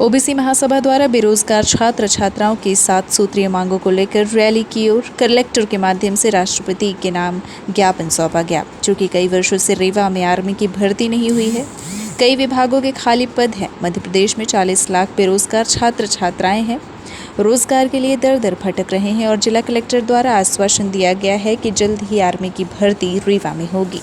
OBC महासभा द्वारा बेरोजगार छात्र छात्राओं की 7 सूत्रीय मांगों को लेकर रैली की और कलेक्टर के माध्यम से राष्ट्रपति के नाम ज्ञापन सौंपा गया। चूंकि कई वर्षों से रेवा में आर्मी की भर्ती नहीं हुई है, कई विभागों के खाली पद हैं। मध्य प्रदेश में 40 लाख बेरोजगार छात्र छात्राएं हैं, रोजगार के लिए दर दर भटक रहे हैं और जिला कलेक्टर द्वारा आश्वासन दिया गया है कि जल्द ही आर्मी की भर्ती रेवा में होगी।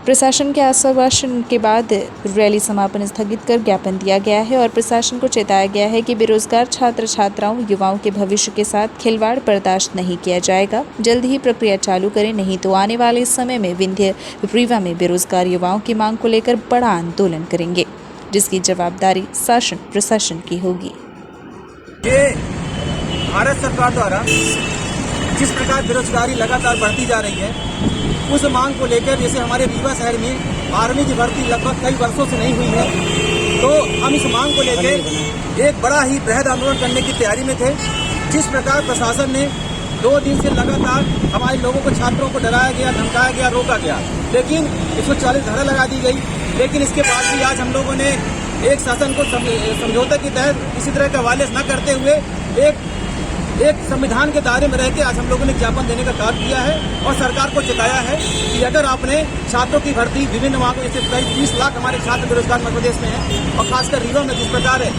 प्रशासन के आश्वासन के बाद रैली समापन स्थगित कर ज्ञापन दिया गया है और प्रशासन को चेताया गया है कि बेरोजगार छात्र छात्राओं युवाओं के भविष्य के साथ खिलवाड़ बर्दाश्त नहीं किया जाएगा। जल्द ही प्रक्रिया चालू करें, नहीं तो आने वाले समय में विंध्य रीवा में बेरोजगार युवाओं की मांग को लेकर बड़ा आंदोलन करेंगे, जिसकी जवाबदारी शासन प्रशासन की होगी। ये भारत सरकार द्वारा जिस प्रकार बेरोजगारी लगातार बढ़ती जा रही है, उस मांग को लेकर जैसे हमारे रीवा शहर में आर्मी की भर्ती लगभग कई वर्षों से नहीं हुई है, तो हम इस मांग को लेकर एक बड़ा ही बृहद आंदोलन करने की तैयारी में थे। जिस प्रकार प्रशासन ने 2 दिन से लगातार हमारे लोगों को, छात्रों को डराया गया, धमकाया गया, रोका गया, लेकिन 140 धारा लगा दी गई। लेकिन इसके बाद भी आज हम लोगों ने एक शासन को समझौते के तहत किसी तरह का वायलेंस न करते हुए एक संविधान के दायरे में रह के आज हम लोगों ने ज्ञापन देने का कार्य किया है और सरकार को चेताया है कि अगर आपने छात्रों की भर्ती विभिन्न मांगों, जैसे करीब 30 लाख हमारे छात्र बेरोजगार मध्य प्रदेश में हैं और खासकर रीवा में जिस प्रकार है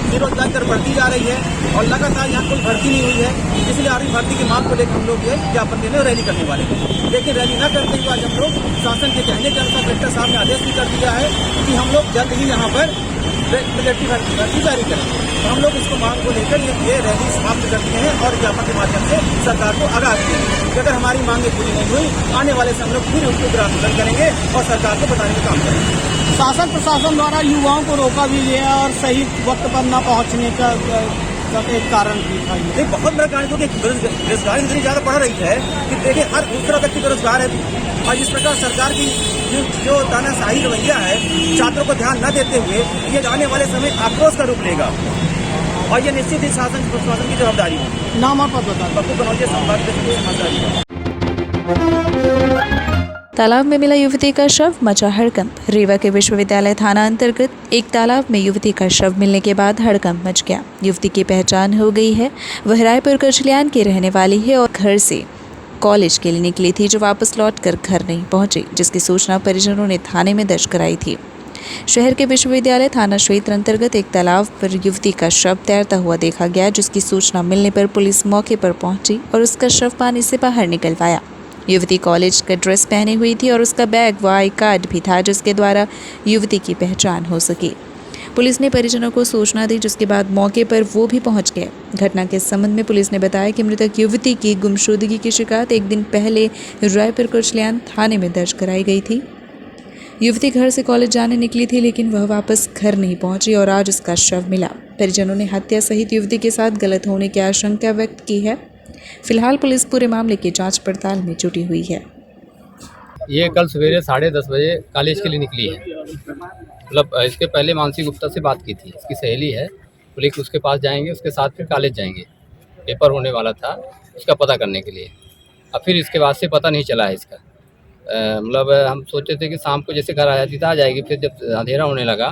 बेरोजगारी दर बढ़ती जा रही है और लगातार यहाँ कोई भर्ती नहीं हुई है, इसलिए आर्मी भर्ती की मांग को लेकर हम लोग ये ज्ञापन देने और रैली करने वाले हैं। लेकिन रैली न करते हुए आज हम लोग शासन के कहने के अनुसार कलेक्टर साहब ने आदेश भी कर दिया है कि हम लोग जल्द ही यहाँ पर मिलिट्री भर्ती जारी करेंगे। तो हम लोग इसको मांग को लेकर ये रैली समाप्त करते हैं और ज्ञापन के माध्यम से सरकार को आगाह किए कि अगर हमारी मांगें पूरी नहीं हुई, आने वाले समय में फिर उसके ऊपर आंदोलन करेंगे और सरकार को बताने का काम करेंगे। शासन प्रशासन द्वारा युवाओं को रोका भी गया और सही वक्त पर न पहुंचने का एक कारण भी था। एक बहुत बड़ा कारण, क्योंकि बेरोजगारी इतनी ज्यादा बढ़ रही है कि देखिए हर दूसरा व्यक्ति बेरोजगार है और इस प्रकार सरकार की जो तानाशाही रवैया है, छात्रों को ध्यान न देते हुए ये आने वाले समय आक्रोश का रूप लेगा और ये निश्चित ही शासन प्रशासन की जवाबदारी है। नाम और पद बता। बप्पू कनौजिया, संवाददाता। तालाब में मिला युवती का शव, मचा हड़कंप। रीवा के विश्वविद्यालय थाना अंतर्गत एक तालाब में युवती का शव मिलने के बाद हड़कंप मच गया। युवती की पहचान हो गई है, वह रायपुर कचलियान की रहने वाली है और घर से कॉलेज के लिए निकली थी, जो वापस लौटकर घर नहीं पहुंची, जिसकी सूचना परिजनों ने थाने में दर्ज कराई थी। शहर के विश्वविद्यालय थाना क्षेत्र अंतर्गत एक तालाब पर युवती का शव तैरता हुआ देखा गया, जिसकी सूचना मिलने पर पुलिस मौके पर पहुंची और उसका शव पानी से बाहर निकलवाया। युवती कॉलेज का ड्रेस पहनी हुई थी और उसका बैग व आई कार्ड भी था, जिसके द्वारा युवती की पहचान हो सकी। पुलिस ने परिजनों को सूचना दी, जिसके बाद मौके पर वो भी पहुंच गए। घटना के संबंध में पुलिस ने बताया कि मृतक युवती की गुमशुदगी की शिकायत 1 दिन पहले रायपुर कचलियान थाने में दर्ज कराई गई थी। युवती घर से कॉलेज जाने निकली थी, लेकिन वह वापस घर नहीं पहुंची और आज उसका शव मिला। परिजनों ने हत्या सहित युवती के साथ गलत होने की आशंका व्यक्त की है। फिलहाल पुलिस पूरे मामले की जांच पड़ताल में जुटी हुई है। ये कल सवेरे 10:30 बजे कॉलेज के लिए निकली है। मतलब इसके पहले मानसी गुप्ता से बात की थी, इसकी सहेली है, बोले कि उसके पास जाएंगे, उसके साथ फिर कॉलेज जाएंगे। पेपर होने वाला था, उसका पता करने के लिए। अब फिर इसके बाद से पता नहीं चला है इसका। मतलब हम सोचे थे कि शाम को जैसे घर आ जाती तो आ जाएगी, फिर जब अंधेरा होने लगा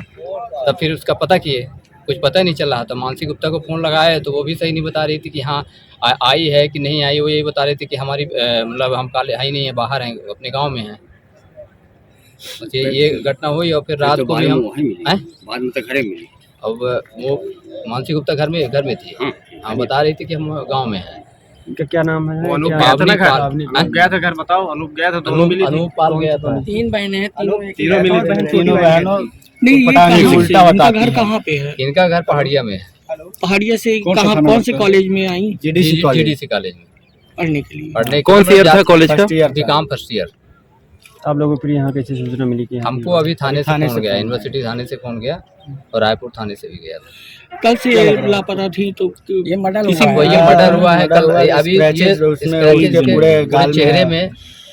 तब फिर उसका पता किए, कुछ पता ही नहीं चल रहा था। मानसी गुप्ता को फ़ोन लगाया तो वो भी सही नहीं बता रही थी कि हाँ आई है कि नहीं आई। वो यही बता रही थी कि हमारी मतलब हम कॉलेज आई नहीं है, बाहर हैं, अपने गांव में हैं। ये घटना हुई और फिर रात को भी हम बाद में तो घरे मिली। अब वो मानसी गुप्ता घर में थी। हाँ बता रही थी कि हम गांव में हैं। इनका क्या नाम है? अनूप गया था घर, बताओ। अनूप गया था, दोनों मिली। अनूप पाल गया था। 3 बहनें हैं, तीनों मिली, तीनों बहनों। नहीं, उल्टा बता। घर कहाँ पे है? इनका घर पहाड़िया में है। पहाड़िया से कहाँ, कौन से कॉलेज में आई? जीडीसी कॉलेज में पढ़ने के लिए। कौन सी ईयर था कॉलेज का? BCom first year. आप लोगों को यहाँ कैसे सूचना मिली कि हमको अभी थाने से फोन गया, यूनिवर्सिटी थाने से फोन गया और रायपुर थाने से भी गया था। कल से लापता थी, तो ये मर्डर हुआ है कल। अभी चेहरे में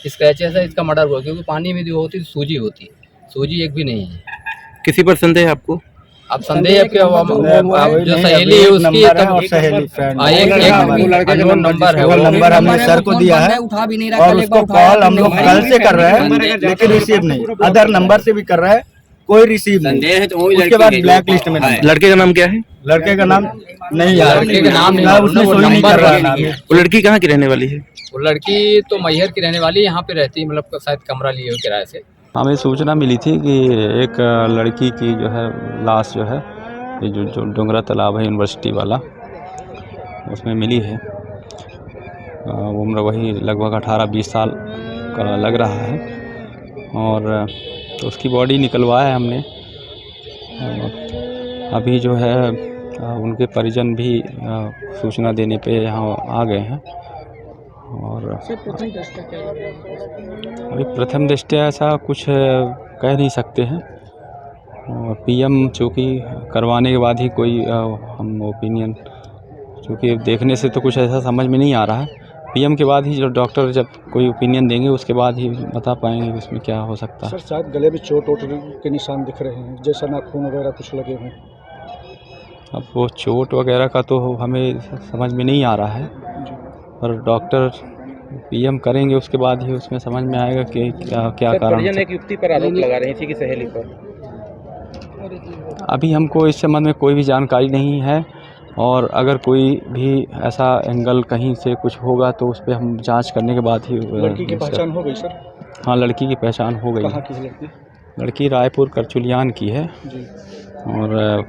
स्क्रैचेस है, इसका मर्डर हुआ क्योंकि पानी में जो होती सूजी एक भी नहीं है। किसी पर संदेह है आपको? अब संदेह जो सहेली है उसकी एक नंबर है, वो नंबर हमने सर को दिया है और उसको कॉल हम लोग कल से कर रहे हैं, लेकिन रिसीव नहीं। अदर नंबर से भी कर रहा है, कोई रिसीव नहीं। संदेह है तो वही उसके लड़की बाद है जो ब्लैक लिस्ट में है। नाम। लड़के का नाम क्या है? लड़के का नाम नहीं यार, लड़के का नाम नहीं ना, मालूम, उसने वो सही नहीं नंबर कर रहा वही नाम। नहीं है। वो लड़की कहाँ की रहने वाली है? वो लड़की तो मैहर की रहने वाली, यहाँ पे रहती, मतलब शायद कमरा लिए हुए किराए से। हमें सूचना मिली थी कि एक लड़की की जो है लाश जो है ये जो डोंगरा तालाब है यूनिवर्सिटी वाला, उसमें मिली है। उम्र वही लगभग 18-20 साल का लग रहा है और तो उसकी बॉडी निकलवाया है हमने। अभी जो है उनके परिजन भी सूचना देने पे यहाँ आ गए हैं और अभी प्रथम दृष्टया ऐसा कुछ कह नहीं सकते हैं और पीएम चूँकि करवाने के बाद ही कोई हम ओपिनियन, क्योंकि देखने से तो कुछ ऐसा समझ में नहीं आ रहा है। पीएम के बाद ही जो डॉक्टर जब कोई ओपिनियन देंगे उसके बाद ही बता पाएंगे उसमें क्या हो सकता है। सर शायद गले में चोट वोट के निशान दिख रहे हैं, जैसा नाखून वगैरह कुछ लगे हैं। अब वो चोट वगैरह का तो हमें समझ में नहीं आ रहा है, पर डॉक्टर पीएम करेंगे उसके बाद ही उसमें समझ में आएगा कि क्या कारण है। एक युवती पर आरोप लगा रही थी कि सहेली पर। अभी हमको इस संबंध में कोई भी जानकारी नहीं है और अगर कोई भी ऐसा एंगल कहीं से कुछ होगा तो उस पर हम जांच करने के बाद ही लड़की की पहचान हो गई सर? हाँ, लड़की की पहचान हो गई। कहाँ की है लड़की? लड़की रायपुर करचुलियान की है जी। और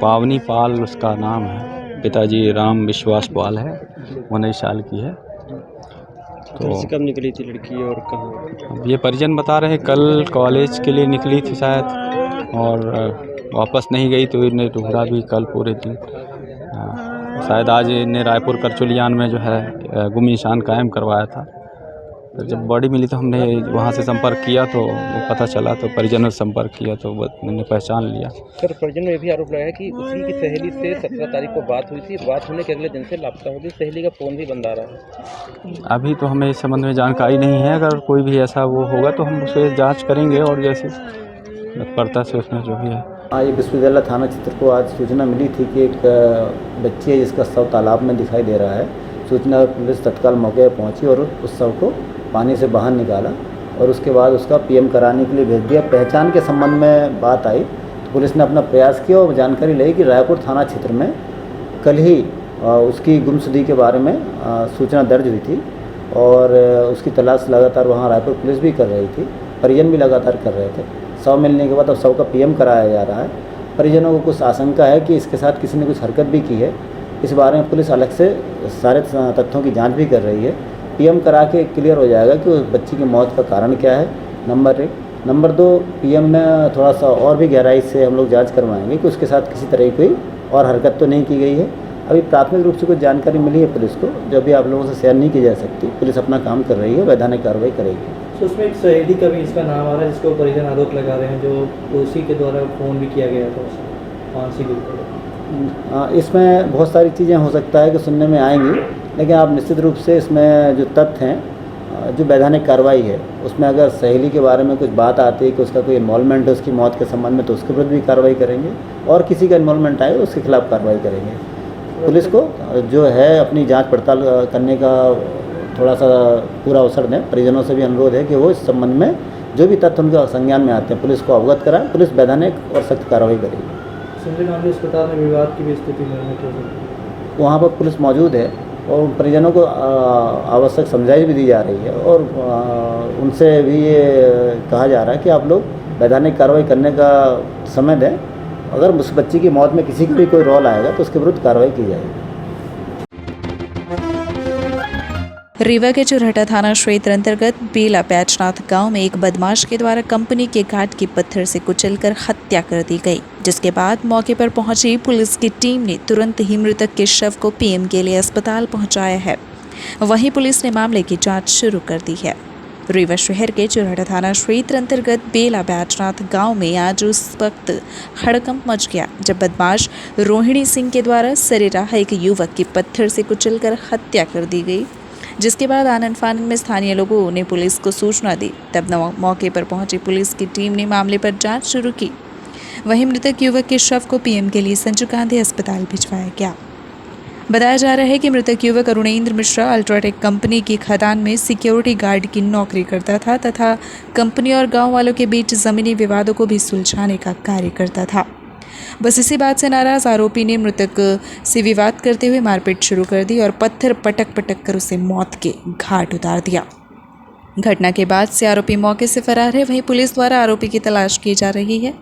पावनी पाल उसका नाम है। पिताजी राम विश्वास पाल है, 19 साल की है। तो कब निकली थी लड़की और कहाँ? अब ये परिजन बता रहे हैं कल कॉलेज के लिए निकली थी शायद और वापस नहीं गई तो इन्हें ढूंढा भी कल पूरे दिन। शायद आज इन्हें रायपुर करचुलियान में जो है गुम निशान कायम करवाया था। तो जब बॉडी मिली तो हमने वहाँ से संपर्क किया तो वो पता चला, तो परिजनों से संपर्क किया तो मैंने पहचान लिया। सर परिजन ने भी आरोप लगाया कि उसी की सहेली से 17 तारीख को बात हुई थी, बात होने के अगले दिन से लापता हो गई, सहेली का फ़ोन भी बंद आ रहा है। अभी तो हमें इस संबंध में जानकारी नहीं है, अगर कोई भी ऐसा वो होगा तो हम उसे जांच करेंगे और जैसे तत्परता से उसमें जो भी है। ये विश्वविद्यालय थाना क्षेत्र को आज सूचना मिली थी कि एक बच्ची है जिसका शव तालाब में दिखाई दे रहा है। सूचना पर पुलिस तत्काल मौके पर पहुंची और उस शव को पानी से बाहर निकाला और उसके बाद उसका पीएम कराने के लिए भेज दिया। पहचान के संबंध में बात आई तो पुलिस ने अपना प्रयास किया और जानकारी ली कि रायपुर थाना क्षेत्र में कल ही उसकी गुमशुदगी के बारे में सूचना दर्ज हुई थी और उसकी तलाश लगातार वहाँ रायपुर पुलिस भी कर रही थी, परिजन भी लगातार कर रहे थे। शव मिलने के बाद अब शव का पीएम कराया जा रहा है। परिजनों को कुछ आशंका है कि इसके साथ किसी ने कुछ हरकत भी की है। इस बारे में पुलिस अलग से सारे तथ्यों की जांच भी कर रही है। पीएम करा के क्लियर हो जाएगा कि उस बच्ची की मौत का कारण क्या है, नंबर 1। नंबर 2, पीएम में थोड़ा सा और भी गहराई से हम लोग जांच करवाएंगे कि उसके साथ किसी तरह की कोई और हरकत तो नहीं की गई है। अभी प्राथमिक रूप से कुछ जानकारी मिली है पुलिस को, जो भी आप लोगों से शेयर नहीं की जा सकती। पुलिस अपना काम कर रही है, वैधानिक कार्रवाई करेगी। तो उसमें एक सहेली का भी इसका नाम आ रहा है जिसको परिजन आरोप लगा रहे हैं, जो उसी के द्वारा फ़ोन भी किया गया था उसे फांसी के ऊपर। इसमें बहुत सारी चीज़ें हो सकता है कि सुनने में आएंगी, लेकिन आप निश्चित रूप से इसमें जो तथ्य हैं, जो वैधानिक कार्रवाई है उसमें अगर सहेली के बारे में कुछ बात आती है कि उसका कोई इन्वॉल्वमेंट है उसकी मौत के संबंध में, तो उसके विरुद्ध भी कार्रवाई करेंगे और किसी का इन्वॉल्वमेंट आए उसके खिलाफ कार्रवाई करेंगे। पुलिस को जो है अपनी जांच पड़ताल करने का थोड़ा सा पूरा अवसर दें। परिजनों से भी अनुरोध है कि वो इस संबंध में जो भी तथ्य उनके संज्ञान में आते हैं पुलिस को अवगत कराएं। पुलिस वैधानिक और सख्त कार्रवाई करेगी। संजय गांधी अस्पताल में विवाद की भी स्थिति निर्मित हो सकती है, वहाँ पर पुलिस मौजूद है और परिजनों को आवश्यक समझाइश भी दी जा रही है और उनसे भी ये कहा जा रहा है कि आप लोग वैधानिक कार्रवाई करने का समय दें। अगर उस बच्ची की मौत में किसी का भी कोई रोल आएगा तो उसके विरुद्ध कार्रवाई की जाएगी। रीवा के चुरहटा थाना क्षेत्र अंतर्गत बेला बैजनाथ गांव में एक बदमाश के द्वारा कंपनी के गार्ड की पत्थर से कुचलकर हत्या कर दी गई, जिसके बाद मौके पर पहुंची पुलिस की टीम ने तुरंत ही मृतक के शव को पीएम के लिए अस्पताल पहुंचाया है। वहीं पुलिस ने मामले की जांच शुरू कर दी है। रीवा शहर के चुरहटा थाना क्षेत्र अंतर्गत बेला बैजनाथ गांव में आज उस वक्त हड़कंप मच गया जब बदमाश रोहिणी सिंह के द्वारा सरेराह एक युवक की पत्थर से कुचलकर हत्या कर दी गई, जिसके बाद आनन फानन में स्थानीय लोगों ने पुलिस को सूचना दी। तब मौके पर पहुंची पुलिस की टीम ने मामले पर जांच शुरू की। वहीं मृतक युवक के शव को पीएम के लिए संजू गांधी अस्पताल भिजवाया गया। बताया जा रहा है कि मृतक युवक अरुणेंद्र मिश्रा अल्ट्राटेक कंपनी की खदान में सिक्योरिटी गार्ड की नौकरी करता था तथा कंपनी और गांव वालों के बीच जमीनी विवादों को भी सुलझाने का कार्य करता था। बस इसी बात से नाराज आरोपी ने मृतक से विवाद करते हुए मारपीट शुरू कर दी और पत्थर पटक पटक कर उसे मौत के घाट उतार दिया। घटना के बाद से आरोपी मौके से फरार है। वहीं पुलिस द्वारा आरोपी की तलाश की जा रही है।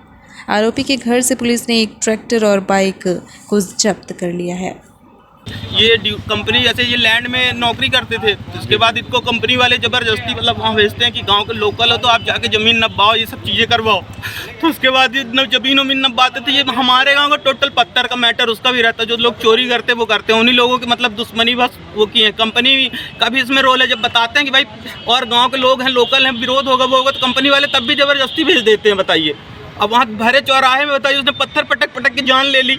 आरोपी के घर से पुलिस ने एक ट्रैक्टर और बाइक को जब्त कर लिया है। ये कंपनी जैसे ये लैंड में नौकरी करते थे, उसके बाद इनको कंपनी वाले ज़बरदस्ती मतलब वहाँ भेजते हैं कि गांव के लोकल हो तो आप जाके ज़मीन नब्बाओ, ये सब चीज़ें करवाओ। तो उसके बाद ये ज़मीन वमीन नब्बाते थे। ये हमारे गांव का टोटल पत्थर का मैटर उसका भी रहता है। जो लोग चोरी करते हैं वो करते हैं, उन्हीं लोगों की मतलब दुश्मनी बस वो की है। कंपनी का भी इसमें रोल है। जब बताते हैं कि भाई और गाँव के लोग हैं, लोकल हैं, विरोध होगा वो होगा, तो कंपनी वाले तब भी ज़बरदस्ती भेज देते हैं। बताइए, अब वहाँ भरे चौराहे में बताइए उसने पत्थर पटक पटक के जान ले ली।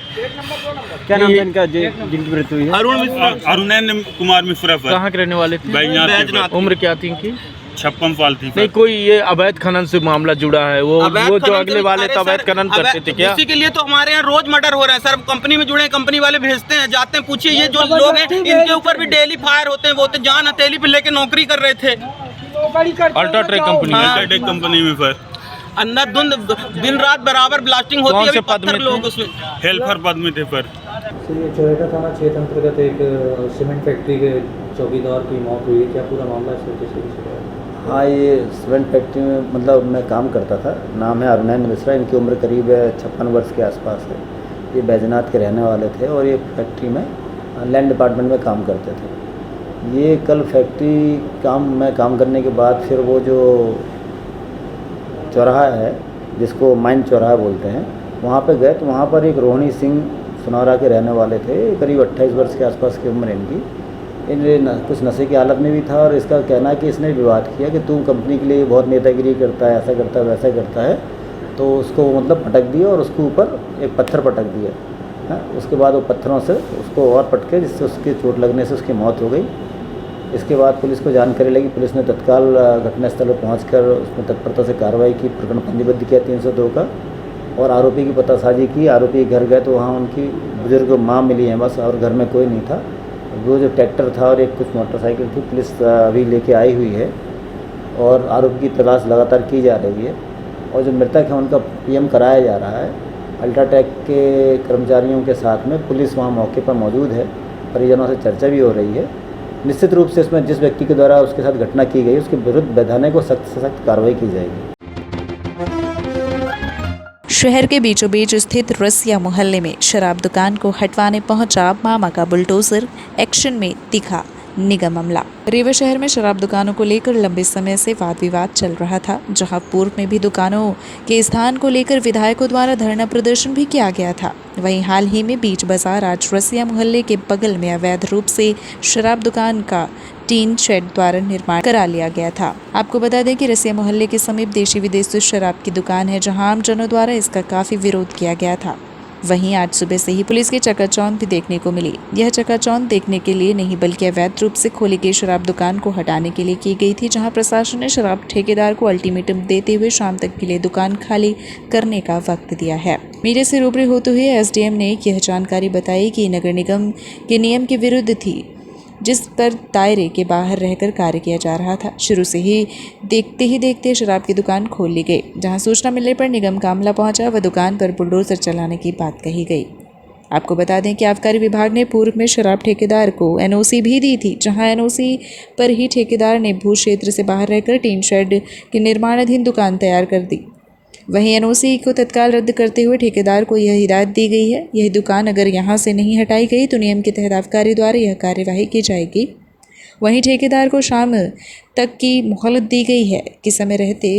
क्या नाम है इनका जिनकी मृत्यु हुई है? अरुण मिश्रा, अरुणेंद्र कुमार मिश्रा। कहाँ के रहने वाले थे? बैजनाथ। उम्र क्या थी इनकी? 56 साल थी। नहीं, कोई ये अवैध खनन से मामला जुड़ा है? वो जो अगले वाले तो अवैध खनन करते थे क्या? इसी के लिए तो हमारे यहाँ रोज मर्डर हो रहा है सर। कंपनी में जुड़े हैं, कंपनी वाले भेजते हैं, जाते हैं, पूछिए ये जो लोग हैं इनके ऊपर भी डेली फायर होते हैं। वो तो जान हथेली पे लेके नौकरी कर रहे थे अल्ट्राटेक कंपनी में। पर अंदर दिन रात बराबर ब्लास्टिंग होती है। पत्थर लोग उसमें हेल्पर पद में थे। पर ये चोरेटा थाना क्षेत्र अंतर्गत एक सीमेंट फैक्ट्री के चौकीदार की मौत हुई है। क्या पूरा मामला है? हाँ, ये सीमेंट फैक्ट्री में मतलब मैं काम करता था। नाम है अरुणेंद्र मिश्रा। इनकी उम्र करीब 56 वर्ष के आसपास है। ये बैजनाथ के रहने वाले थे और ये फैक्ट्री में लैंड डिपार्टमेंट में काम करते थे। ये कल फैक्ट्री में काम करने के बाद फिर वो जो चौराहा है जिसको माइन चौराहा बोलते हैं, वहाँ पे गए तो वहाँ पर एक रोहिणी सिंह सुनौरा के रहने वाले थे। करीब 28 वर्ष के आसपास की उम्र इनकी। कुछ नशे की हालत में भी था और इसका कहना है कि इसने विवाद किया कि तू कंपनी के लिए बहुत नेतागिरी करता है, ऐसा करता है, वैसा करता है। तो उसको मतलब पटक दिया और उसके ऊपर एक पत्थर पटक दिया है। उसके बाद वो पत्थरों से उसको और पटके जिससे उसके चोट लगने से उसकी मौत हो गई। इसके बाद पुलिस को जानकारी लगी। पुलिस ने तत्काल घटनास्थल पर पहुंचकर उसमें तत्परता से कार्रवाई की, प्रकरण पंजीबद्ध किया 302 का और आरोपी की पतासाजी की। आरोपी के घर गए तो वहाँ उनकी बुजुर्ग माँ मिली है बस, और घर में कोई नहीं था। वो जो ट्रैक्टर था और एक कुछ मोटरसाइकिल थी, पुलिस अभी लेके आई हुई है और आरोपी की तलाश लगातार की जा रही है। और जो मृतक है उनका पीएम कराया जा रहा है। अल्ट्राटेक के कर्मचारियों के साथ में पुलिस वहाँ मौके पर मौजूद है। परिजनों से चर्चा भी हो रही है। निश्चित रूप से इसमें जिस व्यक्ति के द्वारा उसके साथ घटना की गई उसके विरुद्ध वैधानिक और सख्त से सख्त कार्रवाई की जाएगी। शहर के बीचों बीच स्थित रसिया मोहल्ले में शराब दुकान को हटवाने पहुंचा मामा का बुलडोजर। एक्शन में दिखा निगम अमला। रीवा शहर में शराब दुकानों को लेकर लंबे समय से वाद विवाद चल रहा था, जहां पूर्व में भी दुकानों के स्थान को लेकर विधायकों द्वारा धरना प्रदर्शन भी किया गया था। वहीं हाल ही में बीच बाजार आज रसिया मोहल्ले के बगल में अवैध रूप से शराब दुकान का टीन शेड द्वारा निर्माण करा लिया गया था। आपको बता दें कि रसिया मोहल्ले के समीप देशी विदेशी शराब की दुकान है, जहां आमजनों द्वारा इसका काफी विरोध किया गया था। वहीं आज सुबह से ही पुलिस की चकाचौंध भी देखने को मिली। यह चकाचौंध देखने के लिए नहीं बल्कि अवैध रूप से खोली गई शराब दुकान को हटाने के लिए की गई थी, जहां प्रशासन ने शराब ठेकेदार को अल्टीमेटम देते हुए शाम तक के लिए दुकान खाली करने का वक्त दिया है। मीडिया से रूबरू होते हुए एसडीएम ने यह जानकारी बताई कि नगर निगम के नियम के विरुद्ध थी, जिस पर दायरे के बाहर रहकर कार्य किया जा रहा था। शुरू से ही देखते शराब की दुकान खोल ली गई। जहां सूचना मिलने पर निगम का अमला पहुंचा व दुकान पर बुलडोजर चलाने की बात कही गई। आपको बता दें कि आबकारी विभाग ने पूर्व में शराब ठेकेदार को एनओसी भी दी थी, जहां एनओसी पर ही ठेकेदार ने भू क्षेत्र से बाहर रहकर टीन शेड की निर्माणाधीन दुकान तैयार कर दी। वहीं एनओसी को तत्काल रद्द करते हुए ठेकेदार को यह हिदायत दी गई है, यह दुकान अगर यहां से नहीं हटाई गई तो नियम के तहत आबकारी द्वारा यह कार्यवाही की जाएगी। वहीं ठेकेदार को शाम तक की मोहलत दी गई है कि समय रहते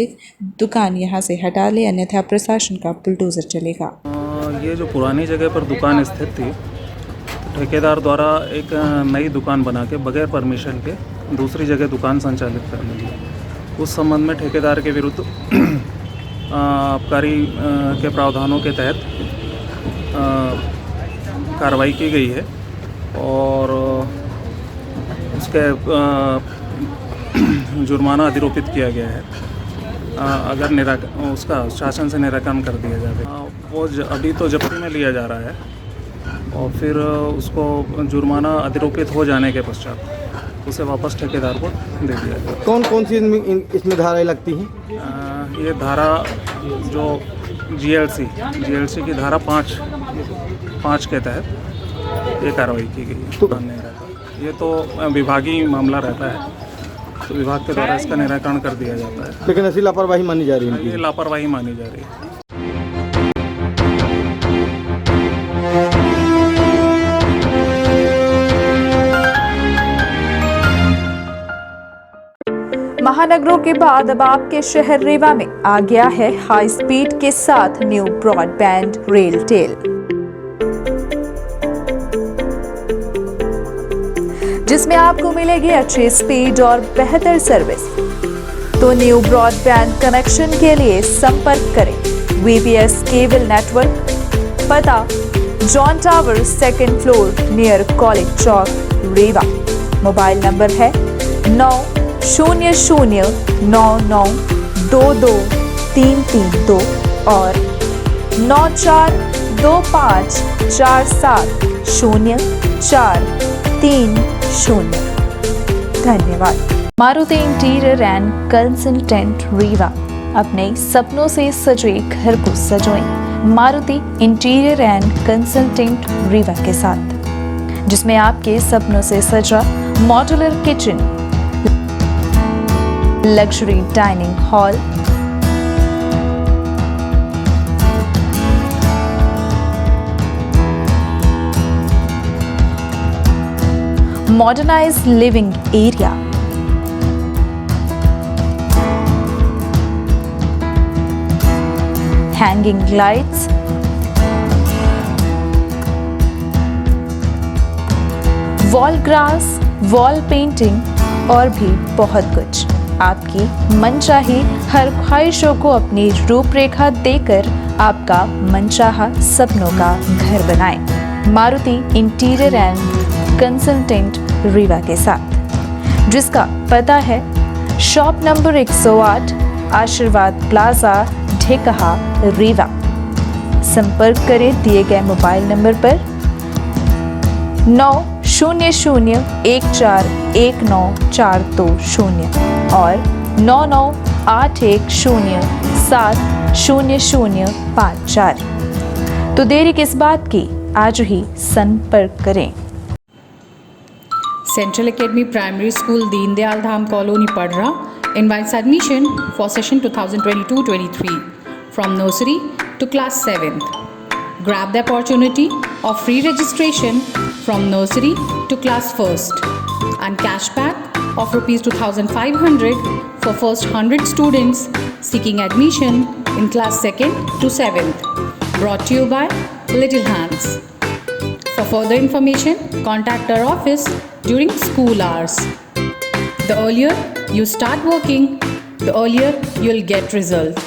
दुकान यहां से हटा ले, अन्यथा प्रशासन का बुलडोजर चलेगा। ये जो पुरानी जगह पर दुकान स्थित थी, ठेकेदार द्वारा एक नई दुकान बना के बगैर परमिशन के दूसरी जगह दुकान संचालित करने लगी। उस संबंध में ठेकेदार के विरुद्ध आबकारी के प्रावधानों के तहत कार्रवाई की गई है और उसके जुर्माना अधिरोपित किया गया है। अगर उसका शासन से निराकरण कर दिया जाए। वो अभी तो जब्ती में लिया जा रहा है और फिर उसको जुर्माना अधिरोपित हो जाने के पश्चात उसे वापस ठेकेदार को दे दिया गया। कौन कौन सी इसमें धाराएं लगती हैं? ये धारा जो जीएलसी की धारा 5 के तहत ये कार्रवाई की गई है। ये तो विभागीय मामला रहता है, तो विभाग के द्वारा इसका निराकरण कर दिया जाता है। लेकिन ऐसी लापरवाही मानी जा रही है? ये लापरवाही मानी जा रही है। महानगरों के बाद अब आपके शहर रीवा में आ गया है हाई स्पीड के साथ न्यू ब्रॉडबैंड रेलटेल, जिसमें आपको मिलेगी अच्छी स्पीड और बेहतर सर्विस। तो न्यू ब्रॉडबैंड कनेक्शन के लिए संपर्क करें VPS केबल नेटवर्क, पता John tower 2nd floor near college Chowk Rewa. Mobile number है 90099222332 और 9425470430। धन्यवाद। Maruti interior and consultant Rewa, अपने सपनों से सजे घर को सजोएं Maruti interior and consultant Rewa के साथ, जिसमें आपके सपनों से सजा modular kitchen, luxury dining hall, modernized living area, hanging lights, wall grass, wall painting और भी बहुत कुछ। आपकी मनचाही हर ख्वाहिशों को अपनी रूपरेखा देकर आपका मनचाहा सपनों का घर बनाएं Maruti interior and consultant Rewa के साथ, जिसका पता है शॉप नंबर 108 आशीर्वाद प्लाजा ढेकहा रीवा। संपर्क करें दिए गए मोबाइल नंबर पर 900141942 और 9981070054। तो देरी किस बात की, आज ही संपर्क करें। Central Academy Primary School, Deendayal Dham Colony, Padra invites admission for session 2022-23 from nursery to class 7th. Grab the opportunity of free registration from nursery to class 1st and cashback of Rs 2,500 for first 100 students seeking admission in class 2nd to 7th. Brought to you by Little Hands. For further information, contact our office during school hours. The earlier you start working, the earlier you'll get result.